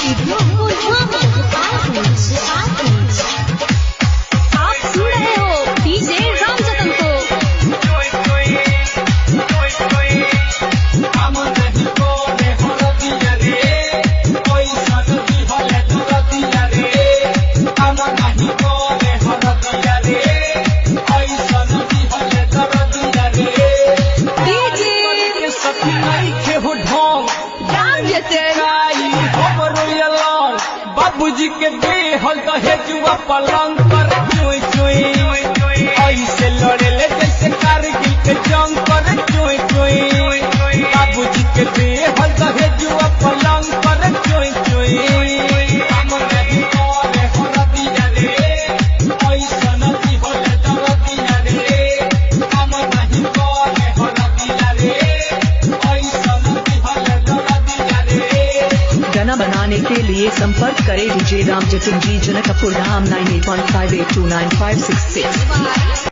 Studio आप सुन रहे हो डीजे रामजतन को। बाबूजी के देहल दहेजुआ पलंग पर चोई चोई ऐसे लड़ेले जैसे कारगिल के जंग पर चोई चोई। बाबूजी के देहल दहेजुआ पलंग पर चोई चोई। गाना बनाने के लिए संपर्क करें डीजे रामजतन जी, जनकपुर धाम 9815829566।